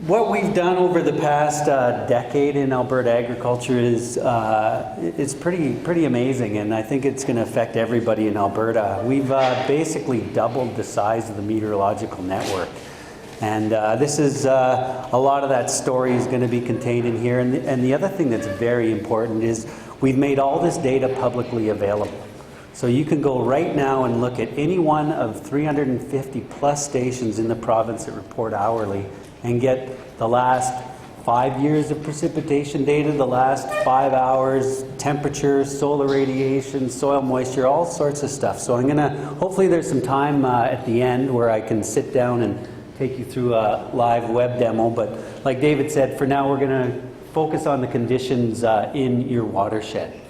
What we've done over the past decade in Alberta agriculture is it's pretty amazing, and I think it's going to affect everybody in Alberta. We've basically doubled the size of the meteorological network, and this is a lot of that story is going to be contained in here. And the other thing that's very important is we've made all this data publicly available. So you can go right now and look at any one of 350 plus stations in the province that report hourly and get the last 5 years of precipitation data, the last 5 hours, temperature, solar radiation, soil moisture, all sorts of stuff. So I'm going to, hopefully there's some time at the end where I can sit down and take you through a live web demo. But like David said, for now we're going to focus on the conditions in your watershed.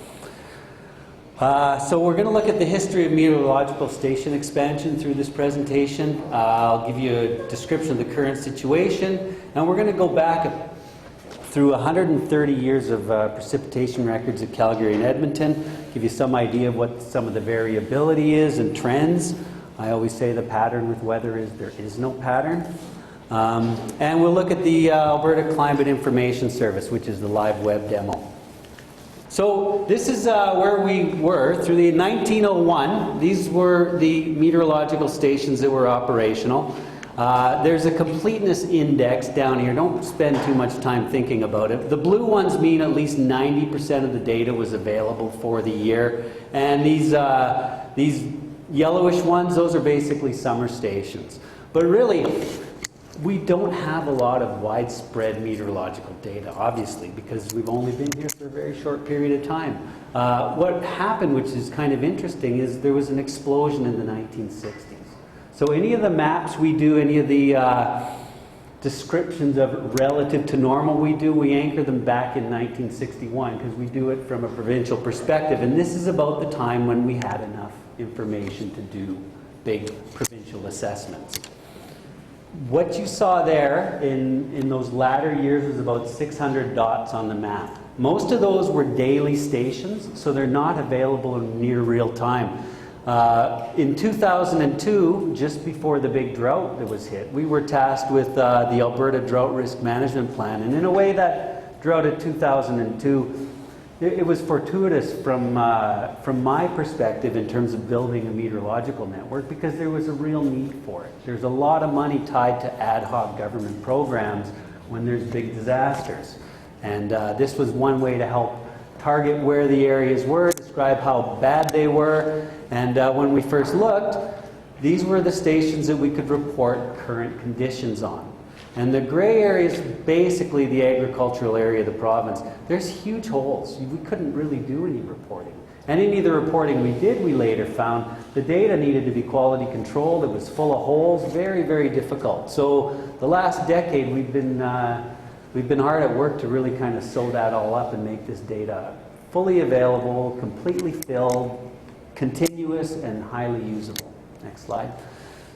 So we're going to look at the history of meteorological station expansion through this presentation. I'll give you a description of the current situation, and we're going to go back through 130 years of precipitation records at Calgary and Edmonton, give you some idea of what some of the variability is and trends. I always say the pattern with weather is there is no pattern. And we'll look at the Alberta Climate Information Service, which is the live web demo. So this is where we were through the 1901. These were the meteorological stations that were operational. There's a completeness index down here. Don't spend too much time thinking about it. The blue ones mean at least 90% of the data was available for the year. And these yellowish ones, those are basically summer stations. But really, we don't have a lot of widespread meteorological data, obviously, because we've only been here for a very short period of time. What happened, which is kind of interesting, is there was an explosion in the 1960s. So any of the maps we do, any of the descriptions of relative to normal we anchor them back in 1961 because we do it from a provincial perspective. And this is about the time when we had enough information to do big provincial assessments. What you saw there in those latter years was about 600 dots on the map. Most of those were daily stations, so they're not available in near real time. In 2002, just before the big drought that was hit, we were tasked with the Alberta Drought Risk Management Plan. And in a way, that drought of 2002, it was fortuitous from my perspective in terms of building a meteorological network because there was a real need for it. There's a lot of money tied to ad hoc government programs when there's big disasters. And this was one way to help target where the areas were, describe how bad they were. And when we first looked, these were the stations that we could report current conditions on. And the gray area is basically the agricultural area of the province. There's huge holes. We couldn't really do any reporting. And any of the reporting we did, we later found the data needed to be quality controlled. It was full of holes, very, very difficult. So the last decade, we've been hard at work to really kind of sew that all up and make this data fully available, completely filled, continuous, and highly usable. Next slide.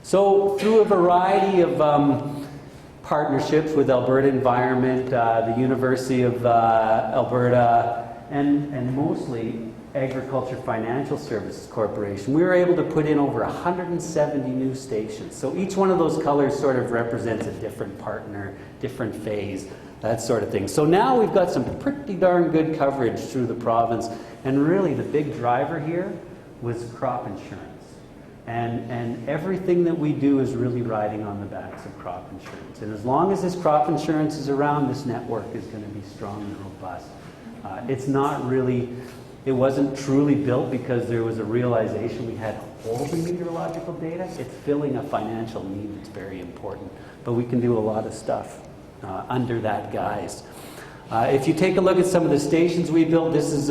So through a variety of partnerships with Alberta Environment, the University of Alberta, and mostly Agriculture Financial Services Corporation, we were able to put in over 170 new stations. So each one of those colors sort of represents a different partner, different phase, that sort of thing. So now we've got some pretty darn good coverage through the province, and really the big driver here was crop insurance. And everything that we do is really riding on the backs of crop insurance. And as long as this crop insurance is around, this network is going to be strong and robust. It's not really, it wasn't truly built because there was a realization we had all the meteorological data. It's filling a financial need that's very important. But we can do a lot of stuff under that guise. If you take a look at some of the stations we built, this is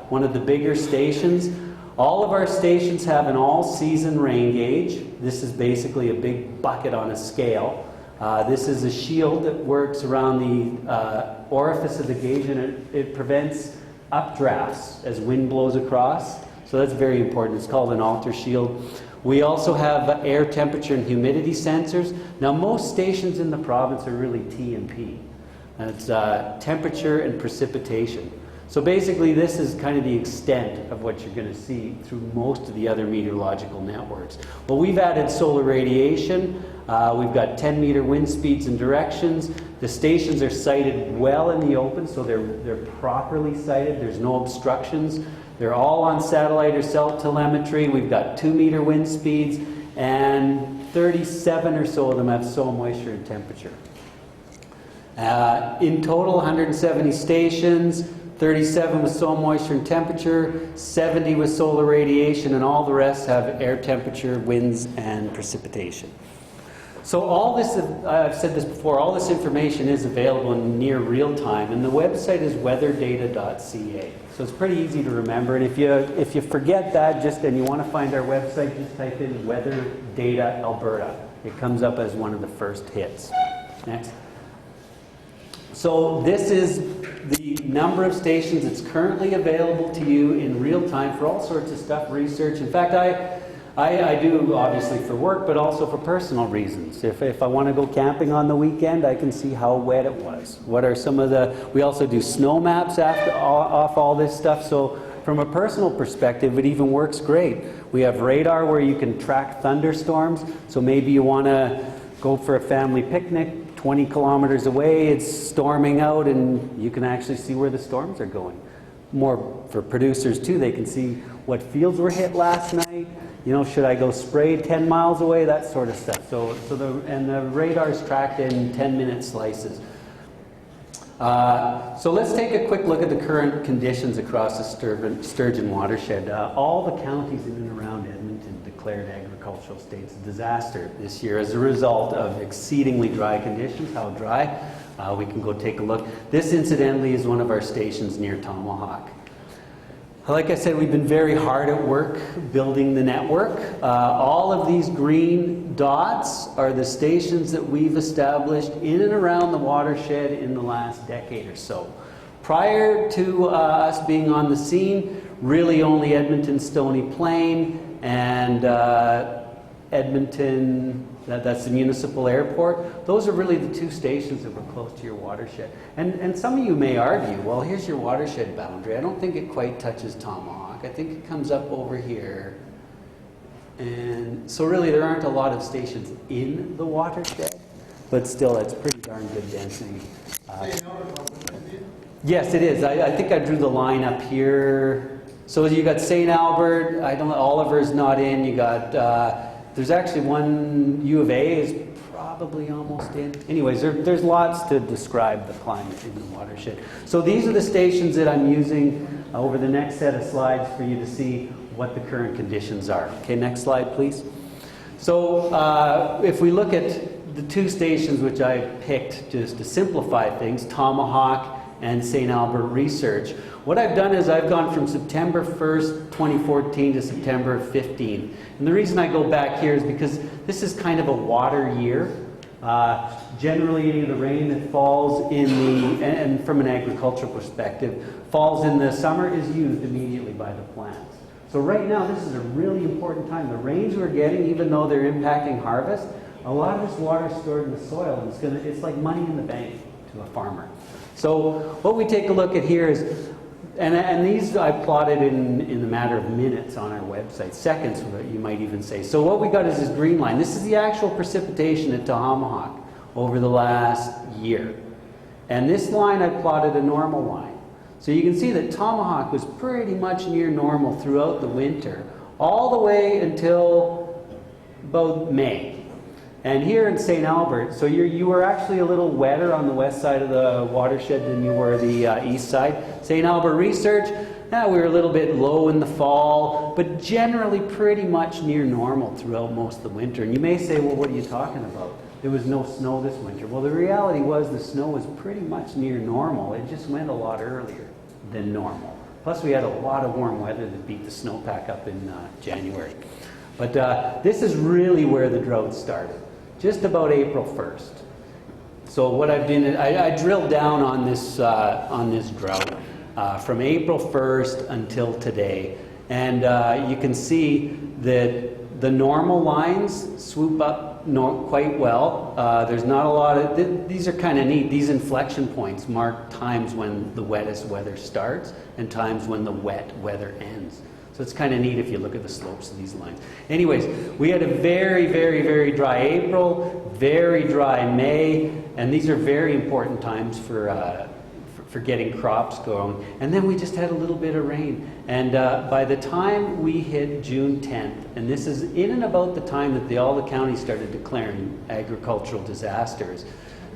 one of the bigger stations. All of our stations have an all-season rain gauge. This is basically a big bucket on a scale. This is a shield that works around the orifice of the gauge, and it prevents updrafts as wind blows across. So that's very important. It's called an alter shield. We also have air temperature and humidity sensors. Now, most stations in the province are really T&P. That's temperature and precipitation. So basically, this is kind of the extent of what you're going to see through most of the other meteorological networks. Well, we've added solar radiation. We've got 10-meter wind speeds and directions. The stations are sited well in the open, so they're properly sited. There's no obstructions. They're all on satellite or cell telemetry. We've got 2-meter wind speeds, and 37 or so of them have soil moisture and temperature. In total, 170 stations, 37 with soil moisture and temperature, 70 with solar radiation, and all the rest have air temperature, winds, and precipitation. So all this, I've said this before, all this information is available in near real time, and the website is weatherdata.ca. So it's pretty easy to remember, and if you forget that and you want to find our website, just type in Weather Data Alberta. It comes up as one of the first hits. Next. So this is the number of stations that's currently available to you in real time for all sorts of stuff, research. In fact, I do obviously for work, but also for personal reasons. If I want to go camping on the weekend, I can see how wet it was. What are some of the... We also do snow maps off all this stuff. So from a personal perspective, it even works great. We have radar where you can track thunderstorms. So maybe you want to go for a family picnic 20 kilometers away, it's storming out, and you can actually see where the storms are going. More for producers too, they can see what fields were hit last night. You know, should I go spray 10 miles away? That sort of stuff. So the radar is tracked in 10-minute slices. So let's take a quick look at the current conditions across the Sturgeon watershed. All the counties in and around Edmonton declared agricultural states a disaster this year as a result of exceedingly dry conditions. How dry? We can go take a look. This, incidentally, is one of our stations near Tomahawk. Like I said, we've been very hard at work building the network. All of these green dots are the stations that we've established in and around the watershed in the last decade or so. Prior to us being on the scene, really only Edmonton, Stony Plain, and Edmonton, that's the municipal airport. Those are really the two stations that were close to your watershed. And some of you may argue, well, here's your watershed boundary. I don't think it quite touches Tomahawk. I think it comes up over here. And so really there aren't a lot of stations in the watershed, but still it's pretty darn good density. Yes, it is. I think I drew the line up here. So you got St. Albert, Oliver's not in, you got, there's actually one, U of A is probably almost in. Anyways, there's lots to describe the climate in the watershed. So these are the stations that I'm using over the next set of slides for you to see what the current conditions are. Okay, next slide, please. So if we look at the two stations which I picked just to simplify things, Tomahawk and St. Albert Research, what I've done is I've gone from September 1st, 2014 to September 15. And the reason I go back here is because this is kind of a water year. Generally, any of the rain that falls in the, and from an agricultural perspective, falls in the summer is used immediately by the plants. So right now, this is a really important time. The rains we're getting, even though they're impacting harvest, a lot of this water is stored in the soil, and it's like money in the bank to a farmer. So what we take a look at here is, and these I plotted in a matter of minutes on our website, seconds you might even say. So what we got is this green line. This is the actual precipitation at Tomahawk over the last year. And this line I plotted a normal line. So you can see that Tomahawk was pretty much near normal throughout the winter, all the way until about May. And here in St. Albert, so you were actually a little wetter on the west side of the watershed than you were the east side. St. Albert Research, we were a little bit low in the fall, but generally pretty much near normal throughout most of the winter. And you may say, well, what are you talking about? There was no snow this winter. Well, the reality was the snow was pretty much near normal. It just went a lot earlier than normal. Plus, we had a lot of warm weather that beat the snowpack up in January. But this is really where the drought started. Just about April 1st. So what I've done, I drilled down on this drought from April 1st until today, and you can see that The normal lines swoop up quite well. There's not a lot of, these are kind of neat. These inflection points mark times when the wettest weather starts and times when the wet weather ends. So it's kind of neat if you look at the slopes of these lines. Anyways, we had a very, very, very dry April, very dry May, and these are very important times for getting crops going. And then we just had a little bit of rain. And by the time we hit June 10th, and this is in and about the time that all the counties started declaring agricultural disasters,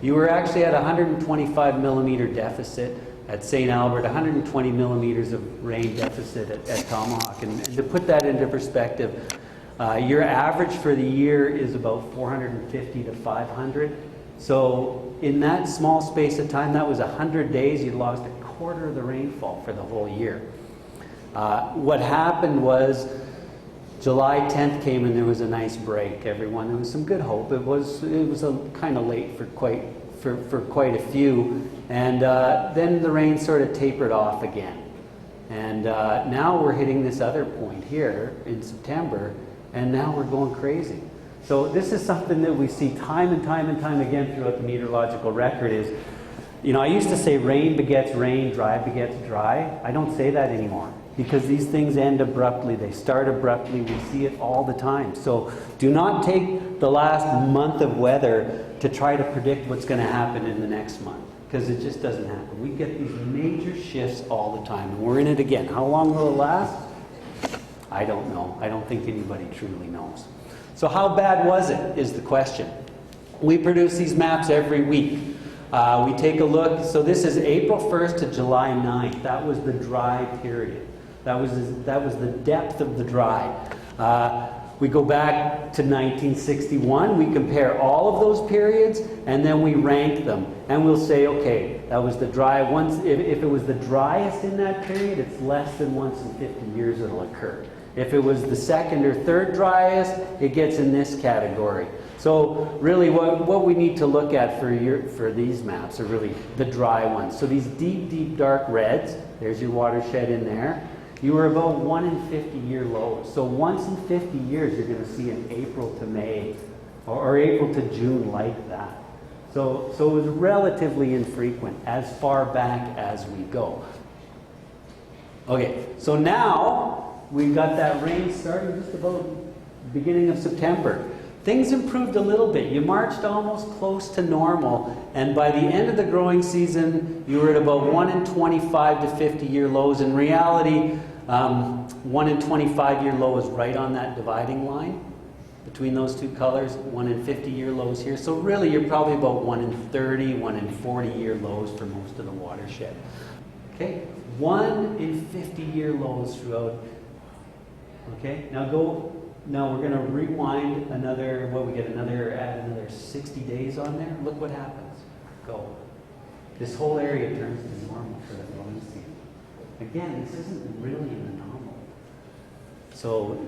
you were actually at a 125 millimeter deficit at St. Albert, 120 millimeters of rain deficit at Tomahawk. And to put that into perspective, your average for the year is about 450 to 500. So in that small space of time, that was 100 days, you lost a quarter of the rainfall for the whole year. What happened was July 10th came and there was a nice break, everyone. There was some good hope. It was kind of late for quite a few. And then the rain sort of tapered off again. And now we're hitting this other point here in September, and now we're going crazy. So this is something that we see time and time and time again throughout the meteorological record is, you know, I used to say rain begets rain, dry begets dry. I don't say that anymore because these things end abruptly. They start abruptly. We see it all the time. So do not take the last month of weather to try to predict what's going to happen in the next month because it just doesn't happen. We get these major shifts all the time and we're in it again. How long will it last? I don't know. I don't think anybody truly knows. So how bad was it is the question. We produce these maps every week. We take a look. So this is April 1st to July 9th. That was the dry period. That was the depth of the dry. We go back to 1961. We compare all of those periods, and then we rank them. And we'll say, okay, that was the dry once. If it was the driest in that period, it's less than once in 50 years it'll occur. If it was the second or third driest, it gets in this category. So really what we need to look at for these maps are really the dry ones. So these deep, deep dark reds, there's your watershed in there. You were about 1 in 50 year lows. So once in 50 years, you're going to see an April to May or April to June like that. So it was relatively infrequent as far back as we go. Okay, so now we've got that rain starting just about the beginning of September. Things improved a little bit. You marched almost close to normal, and by the end of the growing season, you were at about 1 in 25 to 50 year lows. In reality, 1 in 25 year low is right on that dividing line between those two colors, 1 in 50 year lows here. So really, you're probably about 1 in 30, 1 in 40 year lows for most of the watershed. Okay, 1 in 50 year lows throughout. Okay, now we're going to rewind another, add another 60 days on there. Look what happens. Go. This whole area turns to normal for the growing season. Again, this isn't really an anomaly. So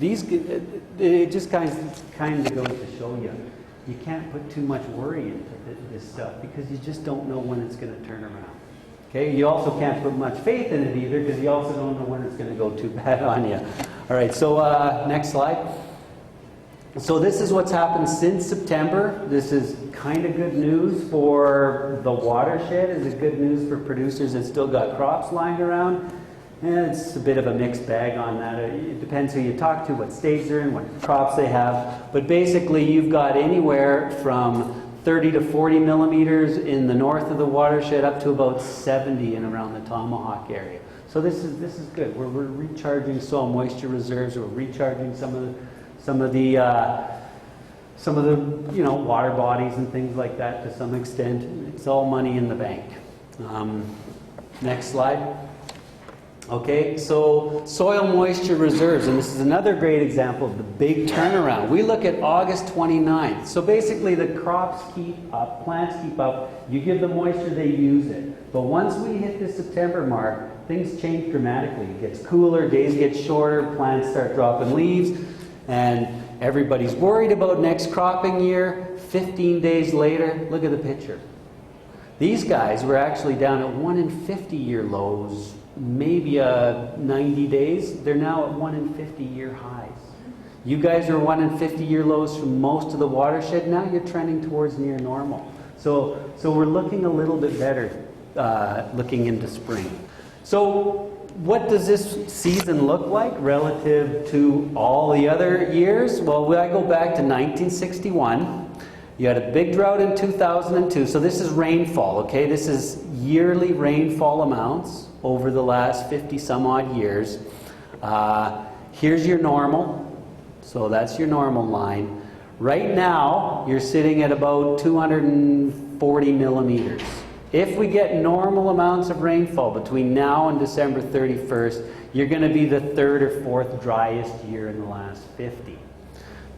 it just kind of goes to show you can't put too much worry into this stuff because you just don't know when it's going to turn around. Okay, you also can't put much faith in it either because you also don't know when it's going to go too bad on you. All right, so next slide. So this is what's happened since September. This is kind of good news for the watershed. Is it good news for producers that still got crops lying around? And it's a bit of a mixed bag on that. It depends who you talk to, what stage they're in, what crops they have. But basically, you've got anywhere from 30 to 40 millimeters in the north of the watershed up to about 70 in around the Tomahawk area. So this is good. We're recharging soil moisture reserves. We're recharging some of the water bodies and things like that to some extent. It's all money in the bank. Next slide. Okay, so soil moisture reserves, and this is another great example of the big turnaround. We look at August 29th. So basically the crops keep up, plants keep up, you give them moisture, they use it. But once we hit the September mark, things change dramatically. It gets cooler, days get shorter, plants start dropping leaves, and everybody's worried about next cropping year. 15 days later, look at the picture. These guys were actually down at 1 in 50 year lows, maybe 90 days. They're now at 1 in 50 year highs. You guys are 1 in 50-year lows from most of the watershed. Now you're trending towards near normal. So we're looking a little bit better looking into spring. So what does this season look like relative to all the other years? Well, I go back to 1961. You had a big drought in 2002. So this is rainfall, okay? This is yearly rainfall amounts over the last 50 some odd years. Here's your normal. So that's your normal line. Right now, you're sitting at about 240 millimeters. If we get normal amounts of rainfall between now and December 31st, you're going to be the 3rd or 4th driest year in the last 50.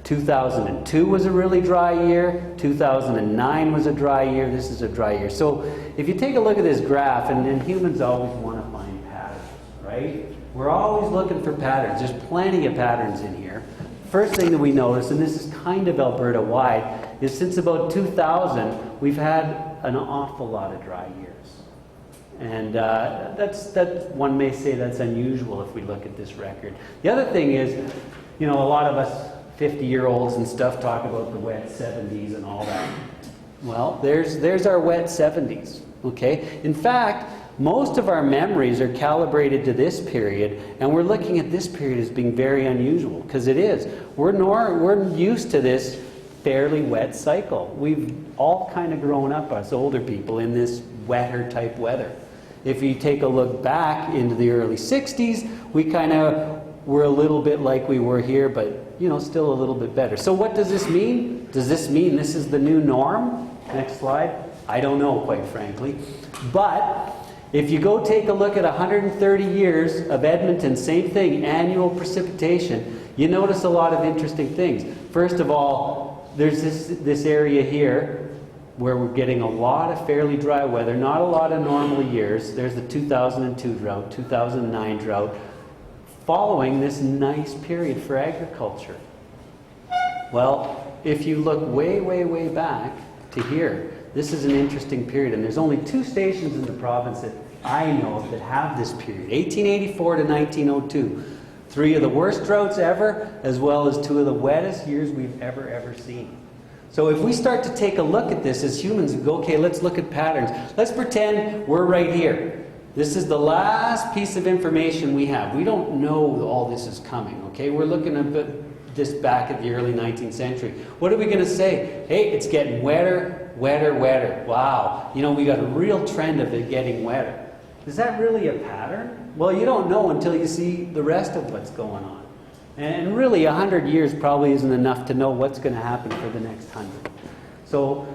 2002 was a really dry year. 2009 was a dry year. This is a dry year. So if you take a look at this graph, and humans always want to find patterns, right? We're always looking for patterns. There's plenty of patterns in here. First thing that we notice, and this is kind of Alberta-wide, is since about 2000, we've had an awful lot of dry years. And that's one may say that's unusual if we look at this record. The other thing is, you know, a lot of us 50-year-olds and stuff talk about the wet 70s and all that. Well, there's our wet 70s, okay? In fact, most of our memories are calibrated to this period, and we're looking at this period as being very unusual, because it is. We're used to this fairly wet cycle. We've all kind of grown up, us older people, in this wetter type weather. If you take a look back into the early 60s, we kind of were a little bit like we were here, but you know, still a little bit better. So what does this mean? Does this mean this is the new norm? Next slide. I don't know, quite frankly. But if you go take a look at 130 years of Edmonton, same thing, annual precipitation, you notice a lot of interesting things. First of all, there's this area here where we're getting a lot of fairly dry weather, not a lot of normal years. There's the 2002 drought, 2009 drought, following this nice period for agriculture. Well, if you look way, way, way back to here, this is an interesting period, and there's only 2 stations in the province that I know of that have this period, 1884 to 1902. 3 of the worst droughts ever, as well as 2 of the wettest years we've ever seen. So if we start to take a look at this as humans and go, okay, let's look at patterns. Let's pretend we're right here. This is the last piece of information we have. We don't know all this is coming, okay? We're looking at this back at the early 19th century. What are we going to say? Hey, it's getting wetter, wetter, wetter. Wow. You know, we got a real trend of it getting wetter. Is that really a pattern? Well, you don't know until you see the rest of what's going on. And really, 100 years probably isn't enough to know what's going to happen for the next 100. So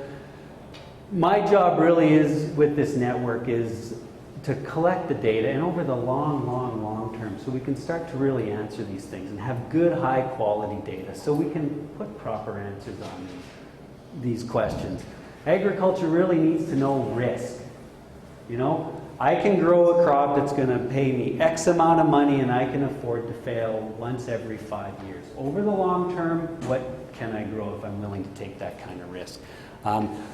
my job really is, with this network, is to collect the data, and over the long term, so we can start to really answer these things and have good, high-quality data so we can put proper answers on these questions. Agriculture really needs to know risk. You know, I can grow a crop that's going to pay me X amount of money, and I can afford to fail once every 5 years. Over the long term, what can I grow if I'm willing to take that kind of risk?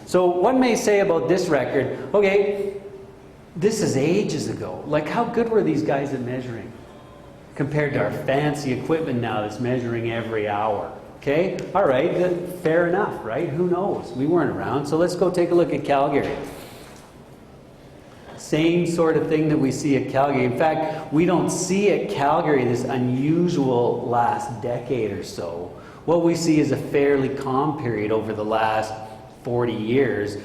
So one may say about this record, okay, this is ages ago. Like, how good were these guys at measuring compared to our fancy equipment now that's measuring every hour? Okay, all right, fair enough, right? Who knows? We weren't around, so let's go take a look at Calgary. Same sort of thing that we see at Calgary. In fact, we don't see at Calgary this unusual last decade or so. What we see is a fairly calm period over the last 40 years.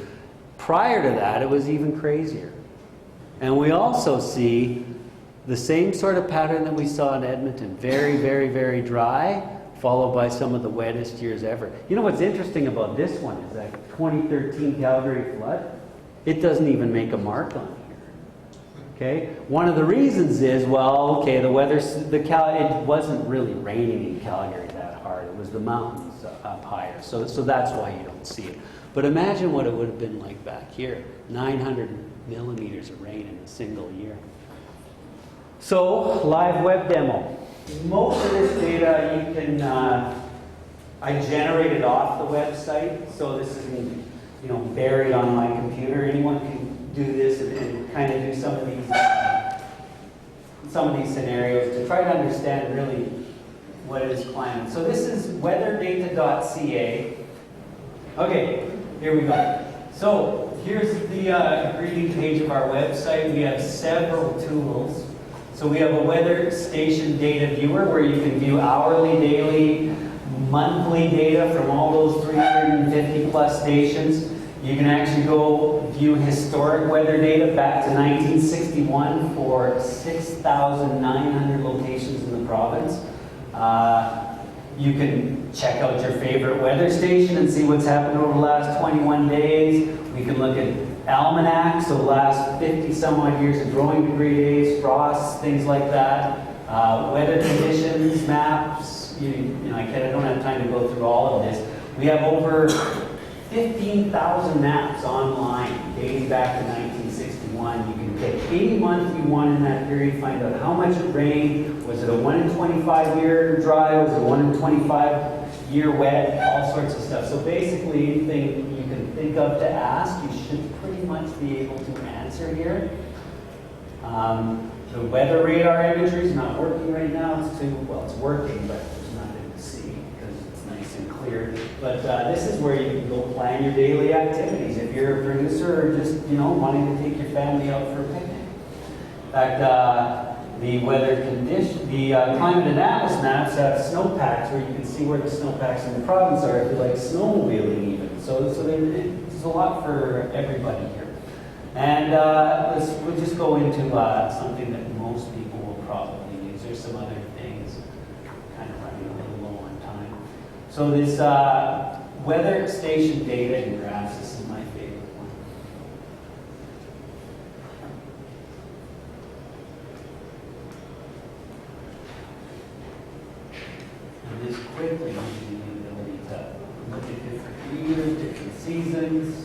Prior to that, it was even crazier. And we also see the same sort of pattern that we saw in Edmonton. Very, very, very dry, followed by some of the wettest years ever. You know what's interesting about this one is that 2013 Calgary flood, it doesn't even make a mark on here. Okay? One of the reasons is, well, okay, the weather, it wasn't really raining in Calgary that hard. It was the mountains up higher. So that's why you don't see it. But imagine what it would have been like back here. 900 millimeters of rain in a single year. So, live web demo. Most of this data you can, I generated off the website, so this isn't, you know, buried on my computer. Anyone can do this and kind of do some of these scenarios to try to understand really what is climate? So this is weatherdata.ca. Okay, here we go. So here's the greeting page of our website. We have several tools. So we have a weather station data viewer where you can view hourly, daily, monthly data from all those 350 plus stations. You can actually go view historic weather data back to 1961 for 6,900 locations in the province. You can check out your favorite weather station and see what's happened over the last 21 days. We can look at almanacs, so the last 50 some odd years of growing degree days, frosts, things like that. Weather conditions, maps. I don't have time to go through all of this. We have over 15,000 maps online dating back to 1961. You can pick any month you want in that period, find out how much it rained. Was it a 1 in 25 year dry? Was it a 1 in 25 year wet? All sorts of stuff. So basically anything you can think of to ask, you should pretty much be able to answer here. The weather radar imagery is not working right now. It's working, but there's nothing to see because it's nice and clear. But this is where you can go plan your daily activities if you're a producer or just wanting to take your family out for a picnic. In fact, the weather condition, the climate analysis maps have snowpacks where you can see where the snowpacks in the province are if you like snowmobiling even. So there's a lot for everybody here. And we'll just go into something that most people will probably use. There's some other things, kind of running a little low on time. So this weather station data and graphs, this is my favorite one. And this quickly gives you the ability to look at different years, different seasons.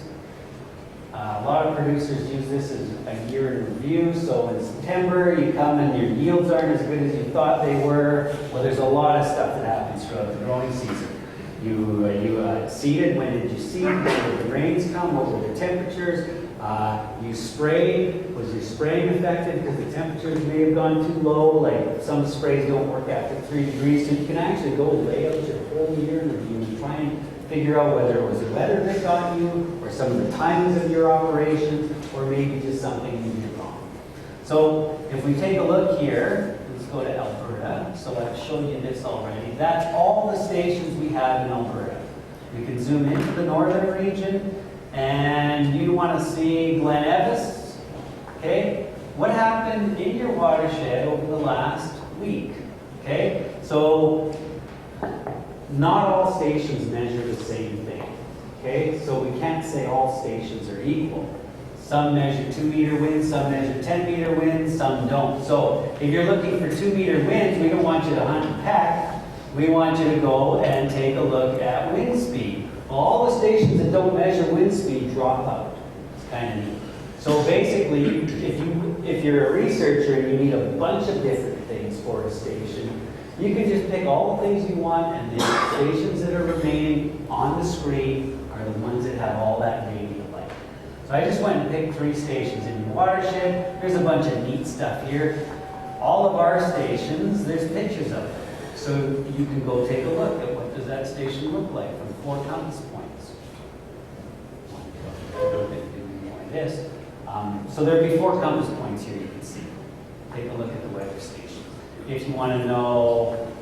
A lot of producers use this as a year in review. So in September, you come and your yields aren't as good as you thought they were. Well, there's a lot of stuff that happens throughout the growing season. You seeded. When did you seed? When did the rains come? What were the temperatures? You sprayed. Was your spraying effective because the temperatures may have gone too low? Like some sprays don't work after 3 degrees. So you can actually go lay out your whole year in review and try and figure out whether it was the weather that got you, or some of the timings of your operations, or maybe just something you did wrong. So if we take a look here, let's go to Alberta. So I've shown you this already. That's all the stations we have in Alberta. We can zoom into the northern region, and you want to see Glen Evis. Okay, what happened in your watershed over the last week? Okay, so not all stations measure the same thing, okay? So we can't say all stations are equal. Some measure 2 meter winds, some measure 10 meter winds, some don't. So if you're looking for 2 meter winds, we don't want you to hunt and peck. We want you to go and take a look at wind speed. Well, all the stations that don't measure wind speed drop out. It's kind of neat. So basically, if you're a researcher and you need a bunch of different things for a station, you can just pick all the things you want, and the stations that are remaining on the screen are the ones that have all that data alike. So I just went and picked 3 stations in your watershed. There's a bunch of neat stuff here. All of our stations, there's pictures of them. So you can go take a look at what does that station look like from 4 compass points. This. So there'll be 4 compass points here you can see. Take a look at the weather station. If you want to know,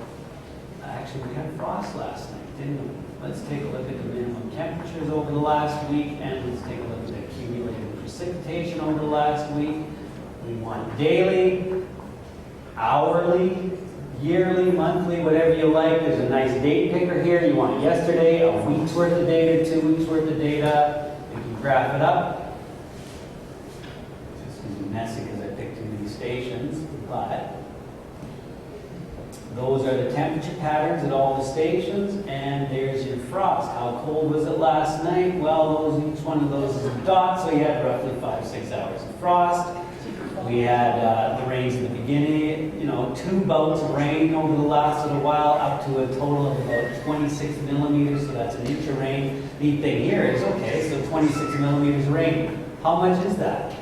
actually we had frost last night, didn't we? Let's take a look at the minimum temperatures over the last week, and let's take a look at the accumulated precipitation over the last week. We want daily, hourly, yearly, monthly, whatever you like. There's a nice date picker here. You want yesterday, a week's worth of data, 2 weeks worth of data. You can graph it up. It's just going to be messy because I picked too many stations, but those are the temperature patterns at all the stations, and there's your frost. How cold was it last night? Well, each one of those is a dot, so you had roughly 5-6 hours of frost. We had the rains in the beginning, 2 bouts of rain over the last little while, up to a total of about 26 millimeters, so that's an inch of rain. Neat thing here is, okay, so 26 millimeters of rain. How much is that?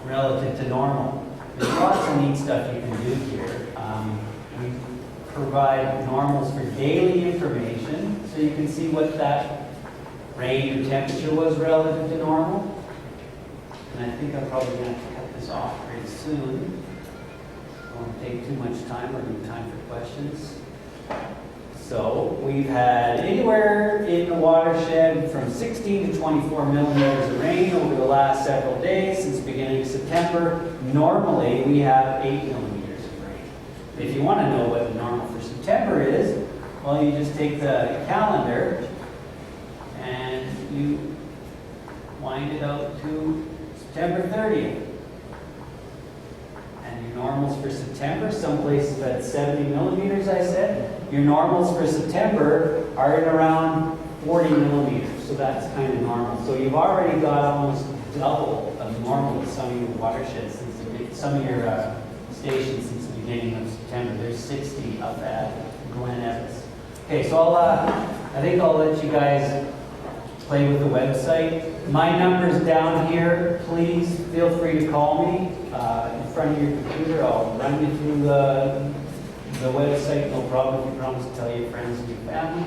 Relative to normal. There's lots of neat stuff you can do here. We provide normals for daily information, so you can see what that rain or temperature was relative to normal. And I think I'm probably going to have to cut this off pretty soon. I won't take too much time. We're going to have time for questions. So we've had anywhere in the watershed from 16 to 24 millimeters of rain over the last several days since the beginning of September. Normally we have 8 millimeters of rain. If you want to know what the normal for September is, well, you just take the calendar and you wind it out to September 30th. And your normals for September, some places have had 70 millimeters, I said. Your normals for September are in around 40 millimeters, so that's kind of normal. So you've already got almost double of normal with some of your watersheds, some of your stations since the beginning of September. There's 60 up at Glen Evans. Okay, so I think I'll let you guys play with the website. My number's down here. Please feel free to call me in front of your computer. I'll run you through the website, no problem. If you promise to tell your friends and your family.